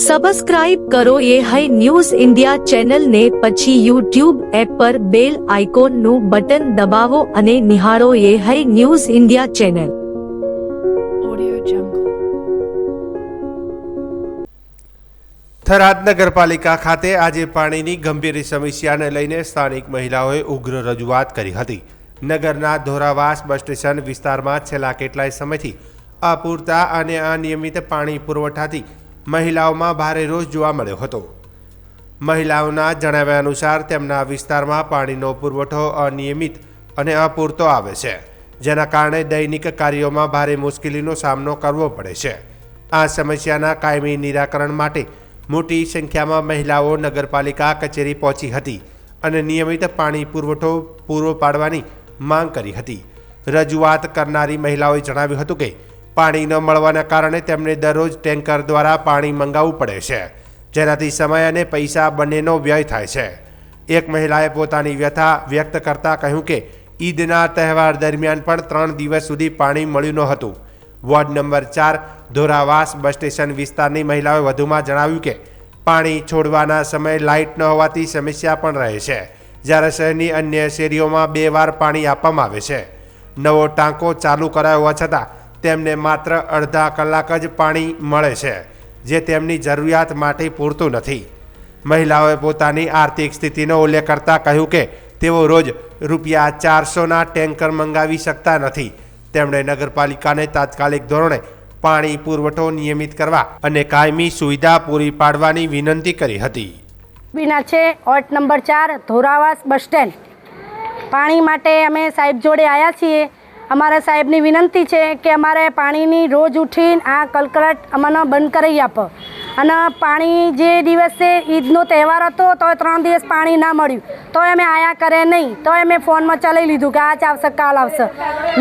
Subscribe કરો એ હૈ news India ચેનલને, પછી યુટ્યુબ એપ પર બેલ આઇકોનનું બટન દબાવો અને નિહાળો એ હૈ ન્યૂઝ ઇન્ડિયા ચેનલ. થરાદ નગરપાલિકા ખાતે આજે પાણીની ગંભીર સમસ્યાને લઈને સ્થાનિક મહિલાઓએ ઉગ્ર રજૂઆત કરી હતી. નગરના ધોરાવાસ બસ સ્ટેશન વિસ્તારમાં છેલ્લા કેટલાય સમયથી અપૂરતા અને અનિયમિત પાણી પુરવઠાથી મહિલાઓમાં ભારે રોષ જોવા મળ્યો હતો. મહિલાઓના જણાવ્યા અનુસાર તેમના વિસ્તારમાં પાણીનો પુરવઠો અનિયમિત અને અપૂરતો આવે છે, જેના કારણે દૈનિક કાર્યોમાં ભારે મુશ્કેલીનો સામનો કરવો પડે છે. આ સમસ્યાના કાયમી નિરાકરણ માટે મોટી સંખ્યામાં મહિલાઓ નગરપાલિકા કચેરી પહોંચી હતી અને નિયમિત પાણી પુરવઠો પૂરો પાડવાની માંગ કરી હતી. રજૂઆત કરનારી મહિલાઓએ જણાવ્યું હતું કે પાણી ન મળવાના કારણે તેમને દરરોજ ટેન્કર દ્વારા પાણી મંગાવવું પડે છે, જેનાથી સમય અને પૈસા બંનેનો વ્યય થાય છે. એક મહિલાએ પોતાની વ્યથા વ્યક્ત કરતા કહ્યું કે ઈદના તહેવાર દરમિયાન પણ 3 દિવસ સુધી પાણી મળ્યું ન હતું. વોર્ડ નંબર 4 ધોરાવાસ બસ સ્ટેશન વિસ્તારની મહિલાઓએ વધુમાં જણાવ્યું કે પાણી છોડવાના સમયે લાઇટ ન હોવાથી સમસ્યા પણ રહે છે, જ્યારે શહેરની અન્ય શેરીઓમાં 2 વાર પાણી આપવામાં આવે છે. નવો ટાંકો ચાલુ કરાયો હોવા છતાં તેમને માત્ર અડધા કલાક જ પાણી મળે છે, જે તેમની જરૂરિયાત માટે પૂરતું નથી. મહિલાઓએ પોતાની આર્થિક સ્થિતિનો ઉલ્લેખ કરતા કહ્યું કે તેઓ રોજ ₹400ના ટેન્કર મંગાવી શકતા નથી. તેમણે નગરપાલિકાને તાત્કાલિક ધોરણે પાણી પુરવઠો નિયમિત કરવા અને કાયમી સુવિધા પૂરી પાડવાની વિનંતી કરી હતી. બીના છે વોર્ડ નંબર 4 ધોરાવાસ બસ સ્ટેન્ડ. પાણી માટે અમે સાહેબ જોડે આવ્યા છીએ. અમારા સાહેબની વિનંતી છે કે અમારે પાણીની રોજ ઉઠીને આ કલકલાટ અમને બંધ કરી આપો. અને પાણી જે દિવસે ઈદનો તહેવાર હતો તો 3 દિવસ પાણી ના મળ્યું તો અમે આયા કરે નહીં, તો અમે ફોનમાં ચલાવી લીધું કે આજ આવશે કાલ આવશે.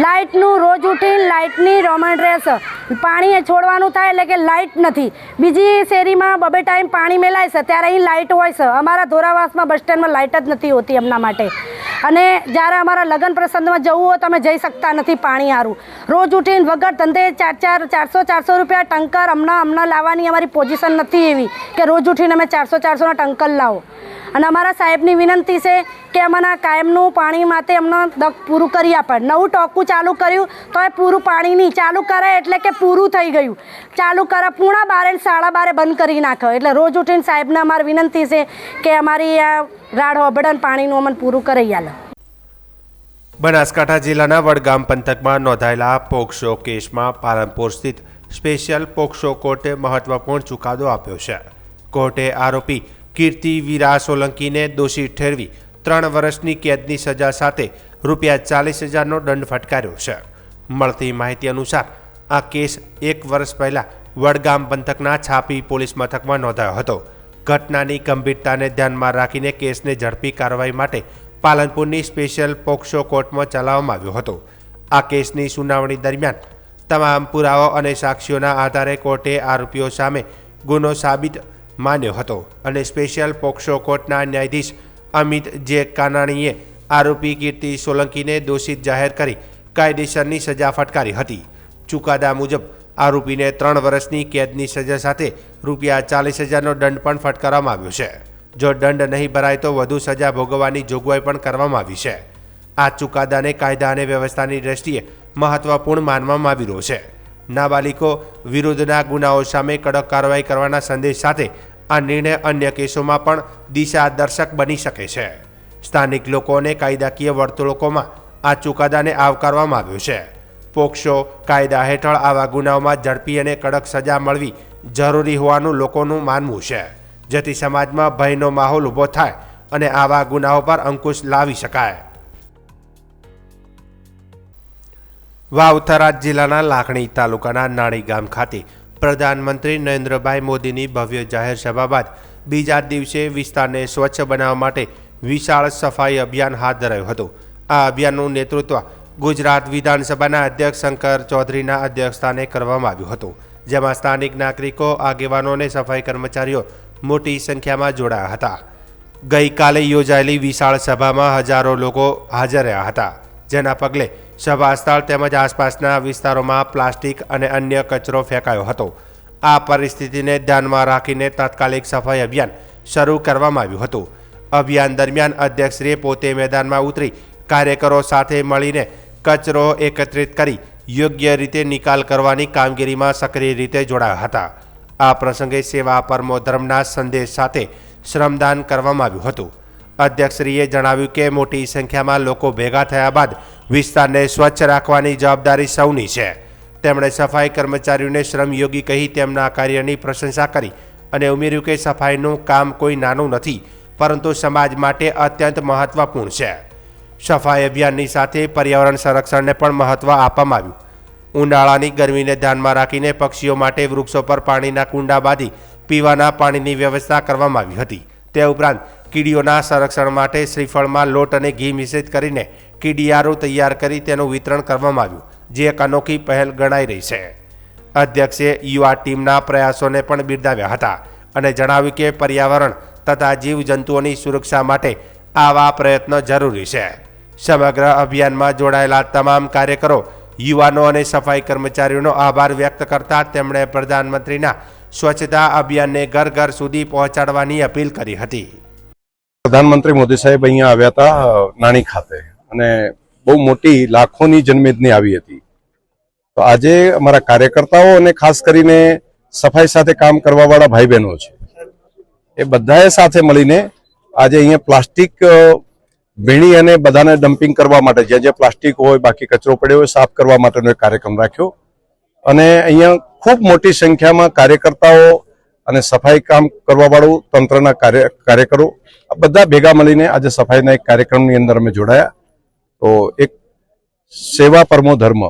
લાઇટનું રોજ ઉઠીને લાઇટની રોમણ રહેશે. પાણી છોડવાનું થાય એટલે કે લાઇટ નથી. બીજી શેરીમાં 2 ટાઈમ પાણી મેલાય છે ત્યારે અહીં લાઇટ હોય છે. અમારા ધોરાવાસમાં બસ સ્ટેન્ડમાં લાઇટ જ નથી હોતી એમના માટે. અને જ્યારે અમારા લગ્ન પ્રસંગમાં જવું હોય તો અમે જઈ શકતા નથી પાણી સારું. રોજ ઉઠીને વગર ધંધે 400 રૂપિયા ટંકર હમણાં લાવવાની અમારી પોઝિશન નથી એવી કે રોજ ઉઠીને અમે 400ના ટંકર લાવો. અને અમારા સાહેબની વિનંતી છે કે અમારા કાયમનું પાણી માટે અમને પૂરું કરી આપે. નવું ટોકું ચાલુ કર્યું તો એ પૂરું પાણી નહીં ચાલુ કરે એટલે કે પૂરું થઈ ગયું. ચાલુ કરે પૂણા 12 12:30 બંધ કરી નાખે. એટલે રોજ ઉઠીને સાહેબને અમારી વિનંતી છે કે અમારી આ રાડ હોબડન પાણીનું અમને પૂરું કરી આલે. બનાસકાંઠા જિલ્લાના વડગામ પંથકમાં નોંધાયેલા પોક્સો કેસમાં પાલનપુર સ્થિત સ્પેશિયલ પોક્સો કોર્ટે મહત્વપૂર્ણ ચુકાદો આપ્યો છે. કોર્ટે આરોપી કીર્તિ વીરા સોલંકીને દોષી ઠેરવી 3 વર્ષની કેદની સજા સાથે ₹40,000નો દંડ ફટકાર્યો છે. મળતી માહિતી અનુસાર આ કેસ 1 વર્ષ પહેલાં વડગામ પંથકના છાપી પોલીસ મથકમાં નોંધાયો હતો. ઘટનાની ગંભીરતાને ધ્યાનમાં રાખીને કેસને ઝડપી કાર્યવાહી માટે પાલનપુરની સ્પેશિયલ પોક્સો કોર્ટમાં ચલાવવામાં આવ્યો હતો. આ કેસની સુનાવણી દરમિયાન તમામ પુરાવા અને સાક્ષીઓના આધારે કોર્ટે આરોપીઓ સામે ગુનો સાબિત માન્યો હતો અને સ્પેશિયલ પોક્સો કોર્ટના ન્યાયાધીશ અમિત જે કાનાણીએ આરોપી કીર્તિ સોલંકીને દોષિત જાહેર કરી કાયદેસરની સજા ફટકારી હતી. ચુકાદા મુજબ આરોપીને 3 વર્ષની કેદની સજા સાથે ₹40,000નો દંડ પણ ફટકારવામાં આવ્યો છે. જો દંડ નહીં ભરાય તો વધુ સજા ભોગવવાની જોગવાઈ પણ કરવામાં આવી છે. આ ચુકાદાને કાયદા અને વ્યવસ્થાની દ્રષ્ટિએ મહત્વપૂર્ણ માનવામાં આવી રહ્યો છે. નાબાલિકો વિરુદ્ધના ગુનાઓ સામે કડક કાર્યવાહી કરવાના સંદેશ સાથે આ નિર્ણય અન્ય કેસોમાં પણ દિશાદર્શક બની શકે છે. સ્થાનિક લોકો અને કાયદાકીય વર્તુળોમાં આ ચુકાદાને આવકારવામાં આવ્યો છે. પોક્સો કાયદા હેઠળ આવા ગુનાઓમાં ઝડપી અને કડક સજા મળવી જરૂરી હોવાનું લોકોનું માનવું છે, જેથી સમાજમાં ભયનો માહોલ ઊભો થાય અને આવા ગુનાઓ પર અંકુશ લાવી શકાય. થરાદ જિલ્લાના લાખણી તાલુકાના નાણી ગામ ખાતે પ્રધાનમંત્રી નરેન્દ્રભાઈ મોદીની ભવ્ય જાહેર સભા બાદ બીજા દિવસે વિસ્તારને સ્વચ્છ બનાવવા માટે વિશાળ સફાઈ અભિયાન હાથ ધરાયું હતું. આ અભિયાનનું નેતૃત્વ ગુજરાત વિધાનસભાના અધ્યક્ષ શંકર ચૌધરીના અધ્યક્ષસ્થાને કરવામાં આવ્યું હતું, જેમાં સ્થાનિક નાગરિકો, આગેવાનો અને સફાઈ કર્મચારીઓ મોટી સંખ્યામાં જોડાયા હતા. ગઈકાલે યોજાયેલી વિશાળ સભામાં હજારો લોકો હાજર રહ્યા હતા, જેના પગલે સભા સ્થળ તેમજ આસપાસના વિસ્તારોમાં પ્લાસ્ટિક અને અન્ય કચરો ફેંકાયો હતો. આ પરિસ્થિતિને ધ્યાનમાં રાખીને તાત્કાલિક સફાઈ અભિયાન શરૂ કરવામાં આવ્યું હતું. અભિયાન દરમિયાન અધ્યક્ષશ્રીએ પોતે મેદાનમાં ઉતરી કાર્યકરો સાથે મળીને કચરો એકત્રિત કરી યોગ્ય રીતે નિકાલ કરવાની કામગીરીમાં સક્રિય રીતે જોડાયા હતા. આ પ્રસંગે સેવા પરમો ધર્મના સંદેશ સાથે શ્રમદાન કરવામાં આવ્યું હતું. અધ્યક્ષશ્રીએ જણાવ્યું કે મોટી સંખ્યામાં લોકો ભેગા થયા બાદ વિસ્તારને સ્વચ્છ રાખવાની જવાબદારી સૌની છે. તેમણે સફાઈ કર્મચારીઓને શ્રમયોગી કહી તેમના કાર્યની પ્રશંસા કરી અને ઉમેર્યું કે સફાઈનું કામ કોઈ નાનું નથી, પરંતુ સમાજ માટે અત્યંત મહત્વપૂર્ણ છે. સફાઈ અભિયાનની સાથે પર્યાવરણ સંરક્ષણને પણ મહત્વ આપવામાં આવ્યું. ઉનાળાની ગરમીને ધ્યાનમાં રાખીને પક્ષીઓ માટે વૃક્ષો પર પાણીના કુંડા બાંધી પીવાના પાણીની વ્યવસ્થા કરવામાં આવી હતી. તે ઉપરાંત કીડીઓના સંરક્ષણ માટે શ્રીફળમાં લોટ અને ઘી મિશ્રિત કરીને કીડિયારું તૈયાર કરી તેનું વિતરણ કરવામાં આવ્યું, જે એક અનોખી પહેલ ગણાઈ રહી છે. અધ્યક્ષે યુવા ટીમના પ્રયાસોને પણ બિરદાવ્યા હતા અને જણાવ્યું કે પર્યાવરણ તથા જીવજંતુઓની સુરક્ષા માટે આવા પ્રયત્નો જરૂરી છે. સમગ્ર અભિયાનમાં જોડાયેલા તમામ કાર્યકરો, યુવાનો અને સફાઈ કર્મચારીઓનો આભાર વ્યક્ત કરતા તેમણે પ્રધાનમંત્રીના સ્વચ્છતા અભિયાનને ઘર ઘર સુધી પહોંચાડવાની અપીલ કરી હતી. પ્રધાનમંત્રી મોદી સાહેબ અહીંયા આવ્યા હતા નાણી ખાતે અને બહુ મોટી લાખોની જનમેદની આવી હતી. તો આજે અમારા કાર્યકર્તાઓ અને ખાસ કરીને સફાઈ સાથે કામ કરવાવાળા ભાઈ બહેનો છે, એ બધાએ સાથે મળીને આજે અહીંયા પ્લાસ્ટિક ભીણી અને બધાને ડમ્પિંગ કરવા માટે જ્યાં જ્યાં પ્લાસ્ટિક હોય, બાકી કચરો પડ્યો હોય, સાફ કરવા માટેનો એક કાર્યક્રમ રાખ્યો. અને અહીંયા ખૂબ મોટી સંખ્યામાં કાર્યકર્તાઓ અને સફાઈ કામ કરવાવાળું તંત્રના કાર્યકરો આ બધા ભેગા મળીને આજે સફાઈના એક કાર્યક્રમની અંદર અમે જોડાયા. તો એક સેવા પરમો ધર્મ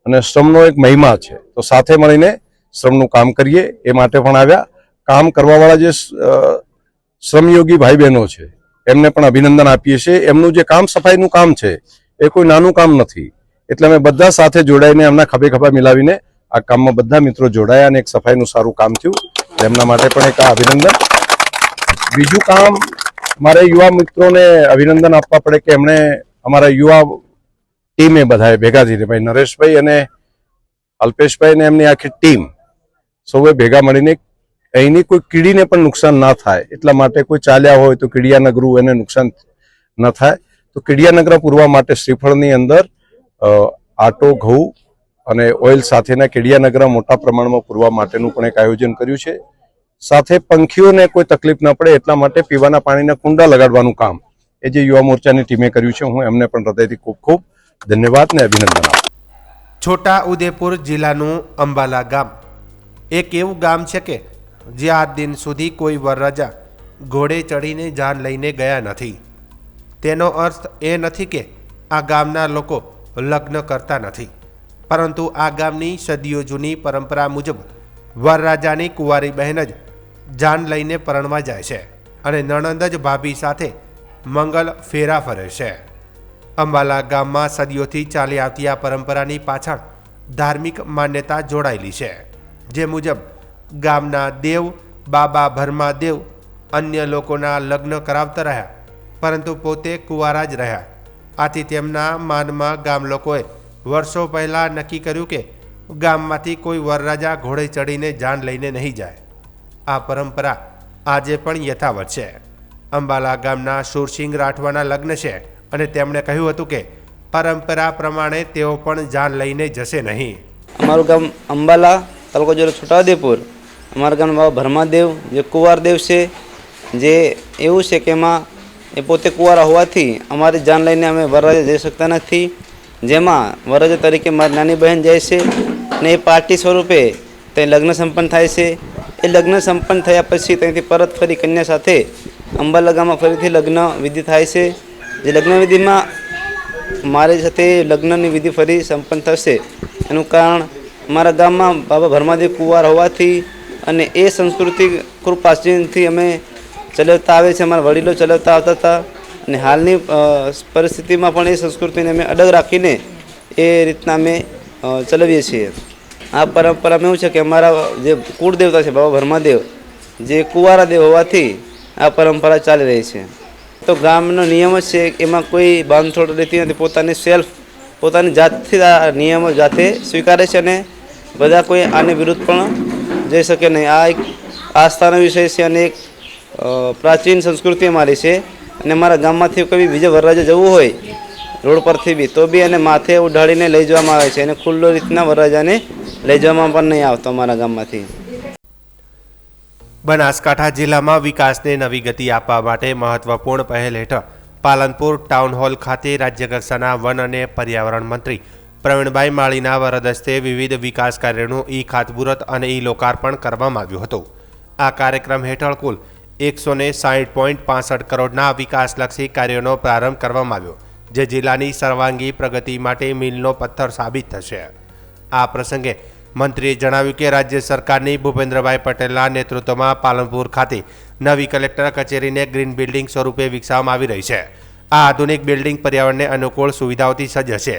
અને શ્રમનો એક મહિમા છે, તો સાથે મળીને શ્રમનું કામ કરીએ એ માટે પણ આવ્યા. કામ કરવાવાળા જે શ્રમયોગી ભાઈ બહેનો છે એમને પણ અભિનંદન આપીએ છીએ. એમનું જે કામ સફાઈનું કામ છે એ કોઈ નાનું કામ નથી, એટલે અમે બધા સાથે જોડાઈને એમના ખભે ખભા મિલાવીને આ કામમાં બધા મિત્રો જોડાયા અને એક સફાઈનું સારું કામ થયું. એમના માટે પણ એક અભિનંદન. બીજું કામ મારે યુવા મિત્રોને અભિનંદન આપવા પડે કે એમણે અમારા યુવા ટીમે બધાએ ભેગા થઈને ભાઈ નરેશભાઈ અને અલ્પેશભાઈ ને એમની આખી ટીમ સૌએ ભેગા મળીને અહીંની કોઈ કીડીને પણ નુકસાન ના થાય એટલા માટે કોઈ ચાલ્યા હોય તો કીડિયાનગરું એને નુકસાન ન થાય તો કીડિયાનગર પૂરવા માટે શ્રીફળની અંદર આટો, ઘઉં અને ઓઇલ સાથેના કીડિયાનગર મોટા પ્રમાણમાં પૂરવા માટેનું પણ એક આયોજન કર્યું છે. સાથે પંખીઓને કોઈ તકલીફ ન પડે એટલા માટે પીવાના પાણીના કુંડા લગાડવાનું કામ એ જે યુવા મોરચાની ટીમે કર્યું છે, હું એમને પણ હૃદયથી ખૂબ ખૂબ ધન્યવાદ ને અભિનંદન આપું. છોટા ઉદેપુર જિલ્લાનું અંબાલા ગામ એક એવું ગામ છે કે જે આ દિન સુધી કોઈ વરરાજા ઘોડે ચડીને જાન લઈને ગયા નથી. તેનો અર્થ એ નથી કે આ ગામના લોકો લગ્ન કરતા નથી, પરંતુ આ ગામની સદીઓ જૂની પરંપરા મુજબ વરરાજાની કુંવારી બહેન જ જાન લઈને પરણવા જાય છે અને નણંદ જ ભાભી સાથે મંગલ ફેરા ફરે છે. અંબાલા ગામમાં સદીઓથી ચાલી આવતી આ પરંપરાની પાછળ ધાર્મિક માન્યતા જોડાયેલી છે, જે મુજબ ગામના દેવ બાબા ભરમાદેવ અન્ય લોકોના લગ્ન કરાવતા રહ્યા, પરંતુ પોતે કુંવારા જ રહ્યા. આથી તેમના માનમાં ગામ લોકોએ વર્ષો પહેલાં નક્કી કર્યું કે ગામમાંથી કોઈ વરરાજા ઘોડે ચડીને જાન લઈને નહીં જાય. આ પરંપરા આજે પણ યથાવત છે. અંબાલા ગામના સુરસિંહ રાઠવાના લગ્ન છે અને તેમણે કહ્યું હતું કે પરંપરા પ્રમાણે તેઓ પણ જાન લઈને જશે નહીં. અમારું ગામ અંબાલા, તાલુકો જિલ્લો છોટાઉદેપુર. અમારા ગામના બાબા ભરમાદેવ જે કુંવારદેવ છે, જે એવું છે કે એમાં એ પોતે કુંવારા હોવાથી અમારી જાન લઈને અમે વરરાજા જઈ શકતા નથી. જેમાં વરરાજા તરીકે મારી નાની બહેન જાય છે અને એ પાર્ટી સ્વરૂપે ત્યાં લગ્ન સંપન્ન થાય છે. એ લગ્ન સંપન્ન થયા પછી ત્યાંથી પરત ફરી કન્યા સાથે અંબાલા ગામમાં ફરીથી લગ્ન વિધિ થાય છે. જે લગ્ન વિધિમાં મારી સાથે લગ્નની વિધિ ફરી સંપન્ન થશે. એનું કારણ અમારા ગામમાં બાબા ભરમાદેવ કુંવાર હોવાથી અને એ સંસ્કૃતિ ખૂબ પ્રાચીનથી અમે ચલાવતા આવે છે, અમારા વડીલો ચલાવતા આવતા હતા અને હાલની પરિસ્થિતિમાં પણ એ સંસ્કૃતિને અમે અડગ રાખીને એ રીતના અમે ચલાવીએ છીએ. આ પરંપરામાં એવું છે કે અમારા જે કુળદેવતા છે બાબા ભરમાદેવ, જે કુંવારા દેવ હોવાથી આ પરંપરા ચાલી રહી છે. તો ગામનો નિયમ જ છે, એમાં કોઈ બાંધછોડ રહેતી નથી. પોતાની જાતથી આ નિયમો જાતે સ્વીકારે છે અને બધા કોઈ આની વિરુદ્ધ પણ જઈ શકે નહીં. આ એક આસ્થાનો વિષય છે અને એક પ્રાચીન સંસ્કૃતિ અમારી છે. અને અમારા ગામમાંથી કभी બીજે વરરાજા જવું હોય રોડ પરથી બી તો બી એને માથે ઉઢાડીને લઈ જવામાં આવે છે અને ખુલ્લો રીતના વરરાજાને લઈ જવામાં પણ નહીં આવતો અમારા ગામમાંથી. બનાસકાંઠા જિલ્લામાં વિકાસને નવી ગતિ આપવા માટે મહત્વપૂર્ણ પહેલ હેઠળ પાલનપુર ટાઉન હોલ ખાતે રાજ્યકક્ષાના વન અને પર્યાવરણ મંત્રી પ્રવીણભાઈ માળીના વરદ હસ્તે વિવિધ વિકાસ કાર્યોનું ખાતમુહૂર્ત અને લોકાર્પણ કરવામાં આવ્યું હતું. આ કાર્યક્રમ હેઠળ કુલ 160.65 કરોડના વિકાસલક્ષી કાર્યોનો પ્રારંભ કરવામાં આવ્યો, જે જિલ્લાની સર્વાંગી પ્રગતિ માટે મીલનો પથ્થર સાબિત થશે. આ પ્રસંગે મંત્રીએ જણાવ્યું કે રાજ્ય સરકારની ભૂપેન્દ્રભાઈ પટેલના નેતૃત્વમાં પાલનપુર ખાતે નવી કલેક્ટર કચેરીને ગ્રીન બિલ્ડિંગ સ્વરૂપે વિકસાવવામાં આવી રહી છે. આ આધુનિક બિલ્ડિંગ પર્યાવરણને અનુકૂળ સુવિધાઓથી સજ્જ છે,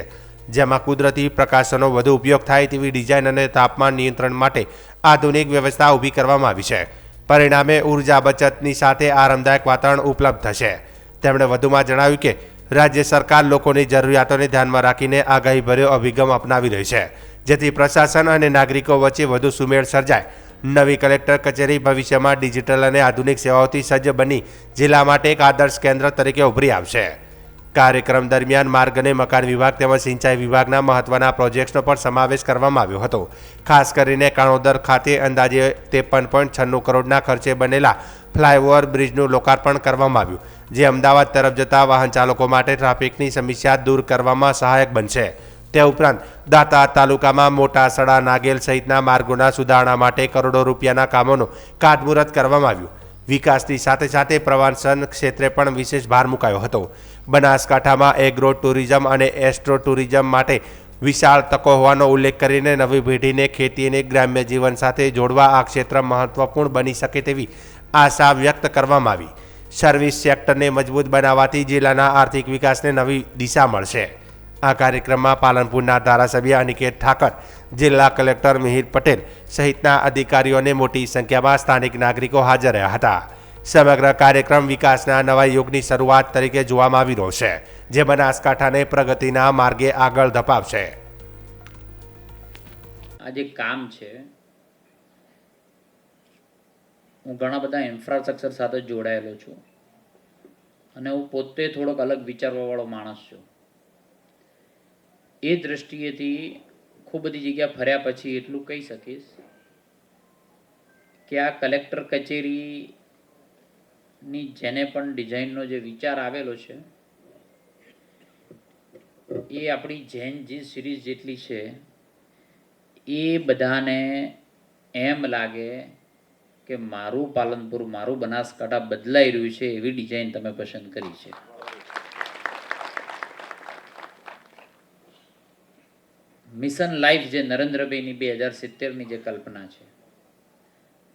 જેમાં કુદરતી પ્રકાશનો વધુ ઉપયોગ થાય તેવી ડિઝાઇન અને તાપમાન નિયંત્રણ માટે આધુનિક વ્યવસ્થા ઊભી કરવામાં આવી છે. પરિણામે ઉર્જા બચતની સાથે આરામદાયક વાતાવરણ ઉપલબ્ધ થશે. તેમણે વધુમાં જણાવ્યું કે રાજ્ય સરકાર લોકોની જરૂરિયાતોને ધ્યાનમાં રાખીને આગાહીભર્યો અભિગમ અપનાવી રહી છે, જેથી પ્રશાસન અને નાગરિકો વચ્ચે વધુ સુમેળ સર્જાય. નવી કલેક્ટર કચેરી ભવિષ્યમાં ડિજિટલ અને આધુનિક સેવાઓથી સજ્જ બની જિલ્લા માટે એક આદર્શ કેન્દ્ર તરીકે ઉભરી આવશે. કાર્યક્રમ દરમિયાન માર્ગ અને મકાન વિભાગ તેમજ સિંચાઈ વિભાગના મહત્વના પ્રોજેક્ટ્સનો પણ સમાવેશ કરવામાં આવ્યો હતો. ખાસ કરીને કાણોદર ખાતે અંદાજે 53.96 કરોડના ખર્ચે બનેલા ફ્લાયઓવર બ્રિજનું લોકાર્પણ કરવામાં આવ્યું, જે અમદાવાદ તરફ જતા વાહન ચાલકો માટે ટ્રાફિકની સમસ્યા દૂર કરવામાં સહાયક બનશે. તે ઉપરાંત દાંતા તાલુકામાં મોટા સડા નાગેલ સહિતના માર્ગોના સુધારણા માટે કરોડો રૂપિયાના કામોનું ખાતમુહૂર્ત કરવામાં આવ્યું. વિકાસની સાથે સાથે પ્રવાસન ક્ષેત્રે પણ વિશેષ ભાર મુકાયો હતો. બનાસકાંઠામાં એગ્રો ટુરિઝમ અને એસ્ટ્રો ટુરિઝમ માટે વિશાળ તકો હોવાનો ઉલ્લેખ કરીને નવી પેઢીને ખેતી અને ગ્રામ્ય જીવન સાથે જોડવા આ ક્ષેત્ર મહત્વપૂર્ણ બની શકે તેવી આશા વ્યક્ત કરવામાં આવી. સર્વિસ સેક્ટરને મજબૂત બનાવવાથી જિલ્લાના આર્થિક વિકાસને નવી દિશા મળશે. આ કાર્યક્રમમાં પાલનપુરના ધારાસભ્ય અનિકેત ઠાકર, જિલ્લા કલેક્ટર મિહિર પટેલ સહિતના અધિકારીઓ અને મોટી સંખ્યામાં સ્થાનિક નાગરિકો હાજર રહ્યા હતા. સમગ્ર કાર્યક્રમ વિકાસના નવા યુગની શરૂઆત તરીકે જોવામાં આવી રહ્યો છે, જે બનાસકાંઠાને પ્રગતિના માર્ગે આગળ ધપાવશે. આ જે કામ છે, હું ઘણા બધા ઇન્ફ્રાસ્ટ્રક્ચર સાથે જોડાયેલો છું અને હું પોતે થોડોક અલગ વિચારવાવાળો માણસ છું. એ દૃષ્ટિએથી ખૂબ બધી જગ્યા ફર્યા પછી એટલું કહી શકીશ કે આ કલેક્ટર કચેરીની જેને પણ ડિઝાઇનનો જે વિચાર આવેલો છે એ આપણી જૈન જી સિરીઝ જેટલી છે એ બધાને એમ લાગે કે મારું પાલનપુર, મારું બનાસકાંઠા બદલાઈ રહ્યું છે એવી ડિઝાઇન તમે પસંદ કરી છે. મિશન લાઈફ જે નરેન્દ્રભાઈની 2070ની જે કલ્પના છે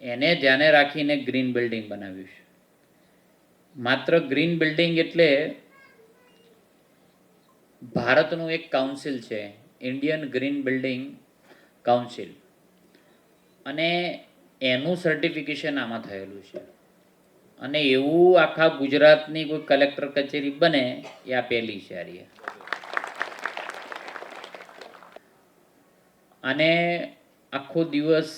એને ધ્યાને રાખીને ગ્રીન બિલ્ડિંગ બનાવ્યું છે. માત્ર ગ્રીન બિલ્ડિંગ એટલે ભારતનું એક કાઉન્સિલ છે, ઇન્ડિયન ગ્રીન બિલ્ડિંગ કાઉન્સિલ, અને એનું સર્ટિફિકેશન આમાં થયેલું છે. અને એવું આખા ગુજરાતની કોઈ કલેક્ટર કચેરી બને એ આ પહેલી છે. અને આખો દિવસ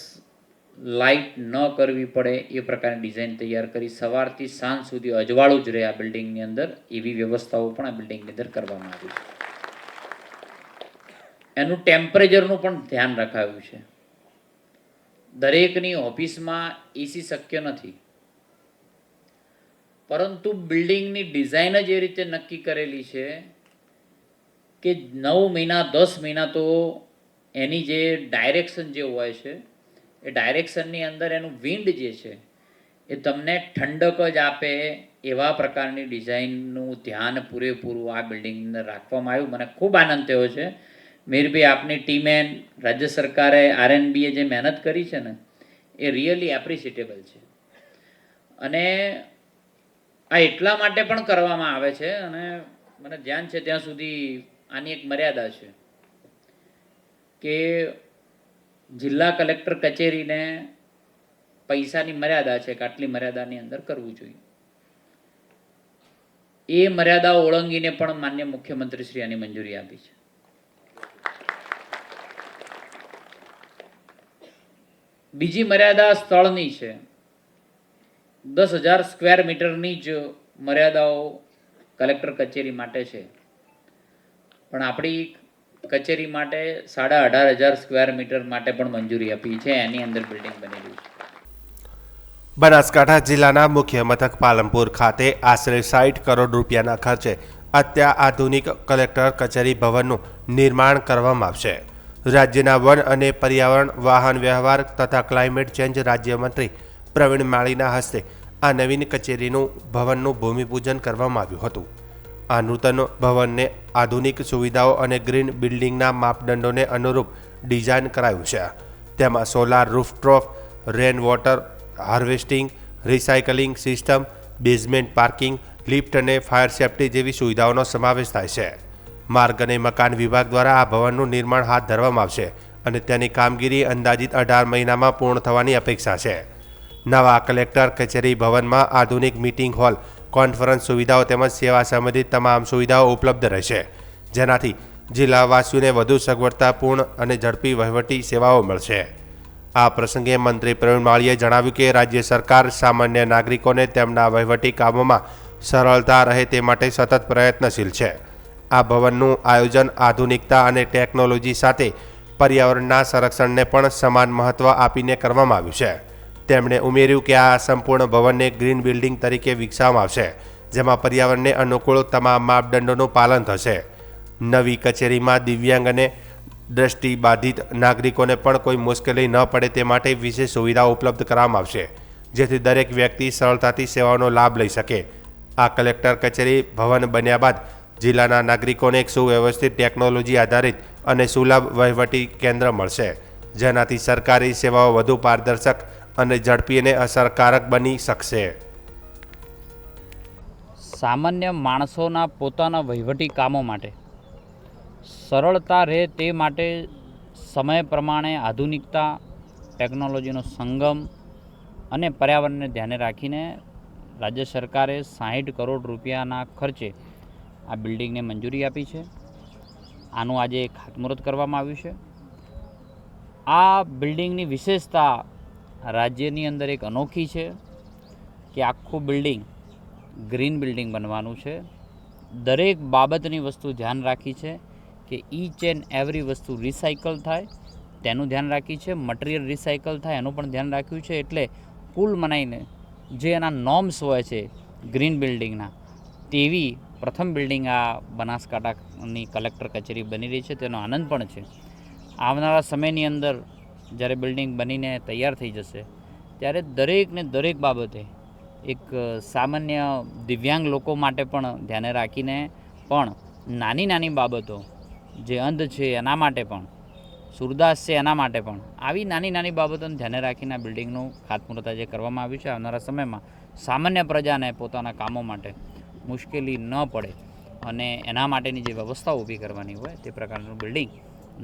લાઇટ ન કરવી પડે એ પ્રકારની ડિઝાઇન તૈયાર કરી સવારથી સાંજ સુધી અજવાળું જ રહે આ બિલ્ડિંગની અંદર એવી વ્યવસ્થાઓ પણ આ બિલ્ડિંગની અંદર કરવામાં આવી છે. એનું ટેમ્પરેચરનું પણ ધ્યાન રખાયું છે. દરેકની ઓફિસમાં એસી શક્ય નથી, પરંતુ બિલ્ડિંગની ડિઝાઇન જ એ રીતે નક્કી કરેલી છે કે 9 મહિના 10 મહિના તો એની જે ડાયરેક્શન જે હોય છે એ ડાયરેક્શનની અંદર એનું વિન્ડ જે છે એ તમને ઠંડક જ આપે એવા પ્રકારની ડિઝાઇનનું ધ્યાન પૂરેપૂરું આ બિલ્ડિંગની અંદર રાખવામાં આવ્યું. મને ખૂબ આનંદ થયો છે મીરભાઈ, આપની ટીમે, રાજ્ય સરકારે, આરએનબીએ જે મહેનત કરી છે ને એ રિયલી એપ્રિશિએટેબલ છે. અને આ એટલા માટે પણ કરવામાં આવે છે, અને મને ધ્યાન છે ત્યાં સુધી આની એક મર્યાદા છે કે જિલ્લા કલેક્ટર કચેરીને પૈસાની મર્યાદા છે કે આટલી મર્યાદાની અંદર કરવું જોઈએ. એ મર્યાદા ઓળંગીને પણ માન્ય મુખ્યમંત્રી શ્રી આની મંજૂરી આપી છે. બીજી મર્યાદા સ્થળની છે. 10,000 સ્ક્વેર મીટરની જ મર્યાદાઓ કલેક્ટર કચેરી માટે છે, પણ આપણી કચેરી માટે 18,500 સ્ક્વેર મીટર માટે પણ મંજૂરી આપી છે. એની અંદર બિલ્ડિંગ બનેલી છે. બનાસકાંઠા જિલ્લાના મુખ્ય મથક પાલનપુર ખાતે આશરે 60 કરોડ રૂપિયાના ખર્ચે અત્યાધુનિક કલેક્ટર કચેરી ભવનનું નિર્માણ કરવામાં આવશે. રાજ્યના વન અને પર્યાવરણ, વાહન વ્યવહાર તથા ક્લાઇમેટ ચેન્જ રાજ્યમંત્રી પ્રવીણ માળીના હસ્તે આ નવીન કચેરીનું ભવનનું ભૂમિપૂજન કરવામાં આવ્યું હતું. આ નૂતન ભવનને આધુનિક સુવિધાઓ અને ગ્રીન બિલ્ડિંગના માપદંડોને અનુરૂપ ડિઝાઇન કરાયું છે. તેમાં solar rooftop, rain water harvesting, recycling system, basement parking, lift અને ફાયર સેફ્ટી જેવી સુવિધાઓનો સમાવેશ થાય છે. માર્ગ અને મકાન વિભાગ દ્વારા આ ભવનનું નિર્માણ હાથ ધરવામાં આવશે અને તેની કામગીરી અંદાજિત 18 મહિનામાં પૂર્ણ થવાની અપેક્ષા છે. નવા કલેક્ટર કચેરી ભવનમાં આધુનિક મીટિંગ હોલ, કોન્ફરન્સ સુવિધાઓ તેમજ સેવા સંબંધિત તમામ સુવિધાઓ ઉપલબ્ધ રહેશે, જેનાથી જિલ્લાવાસીઓને વધુ સગવડતાપૂર્ણ અને ઝડપી વહીવટી સેવાઓ મળશે. આ પ્રસંગે મંત્રી પ્રવીણ માળીએ જણાવ્યું કે રાજ્ય સરકાર સામાન્ય નાગરિકોને તેમના વહીવટી કામોમાં સરળતા રહે તે માટે સતત પ્રયત્નશીલ છે. આ ભવનનું આયોજન આધુનિકતા અને ટેકનોલોજી સાથે પર્યાવરણના સંરક્ષણને પણ સમાન મહત્ત્વ આપીને કરવામાં આવ્યું છે. તેમણે ઉમેર્યું કે આ સંપૂર્ણ ભવનને ગ્રીન બિલ્ડિંગ તરીકે વિકસાવવામાં આવશે, જેમાં પર્યાવરણને અનુકૂળ તમામ માપદંડોનું પાલન થશે. નવી કચેરીમાં દિવ્યાંગ અને દ્રષ્ટિબાધિત નાગરિકોને પણ કોઈ મુશ્કેલી ન પડે તે માટે વિશેષ સુવિધાઓ ઉપલબ્ધ કરાવવામાં આવશે, જેથી દરેક વ્યક્તિ સરળતાથી સેવાઓનો લાભ લઈ શકે. આ કલેક્ટર કચેરી ભવન બન્યા બાદ જિલ્લાના નાગરિકોને એક સુવ્યવસ્થિત ટેકનોલોજી આધારિત અને સુલભ વહીવટી કેન્દ્ર મળશે, જેનાથી સરકારી સેવાઓ વધુ પારદર્શક અને ઝડપી અને અસરકારક બની શકશે. સામાન્ય માણસોના પોતાના વહીવટી કામો માટે સરળતા રહે તે માટે સમય પ્રમાણે આધુનિકતા, ટેકનોલોજીનો સંગમ અને પર્યાવરણને ધ્યાને રાખીને રાજ્ય સરકારે 60 કરોડ રૂપિયાના ખર્ચે આ બિલ્ડિંગને મંજૂરી આપી છે. આનું આજે ખાતમુહૂર્ત કરવામાં આવ્યું છે. આ બિલ્ડિંગની વિશેષતા રાજ્યની અંદર એક અનોખી છે કે આખું બિલ્ડિંગ ગ્રીન બિલ્ડિંગ બનવાનું છે. દરેક બાબતની વસ્તુ ધ્યાન રાખી છે કે ઈચ એન્ડ એવરી વસ્તુ રિસાયકલ થાય તેનું ધ્યાન રાખી છે. મટીરિયલ રિસાયકલ થાય એનું પણ ધ્યાન રાખ્યું છે. એટલે કુલ મનાઈને જે એના નોર્મ્સ હોય છે ગ્રીન બિલ્ડિંગના, તેવી પ્રથમ બિલ્ડિંગ આ બનાસકાંઠાની કલેક્ટર કચેરી બની રહી છે. તેનો આનંદ પણ છે. આવનારા સમયની અંદર જ્યારે બિલ્ડિંગ બનીને તૈયાર થઈ જશે ત્યારે દરેકને દરેક બાબતે એક સામાન્ય દિવ્યાંગ લોકો માટે પણ ધ્યાને રાખીને પણ નાની નાની બાબતો, જે અંધ છે એના માટે પણ, સુરદાસ છે એના માટે પણ, આવી નાની નાની બાબતોને ધ્યાને રાખીને આ બિલ્ડિંગનું ખાતમુહૂર્ત આજે કરવામાં આવ્યું છે. આવનારા સમયમાં સામાન્ય પ્રજાને પોતાના કામો માટે મુશ્કેલી ન પડે અને એના માટેની જે વ્યવસ્થાઓ ઊભી કરવાની હોય તે પ્રકારનું બિલ્ડિંગ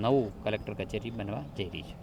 નવું કલેક્ટર કચેરી બનવા જઈ રહી છે.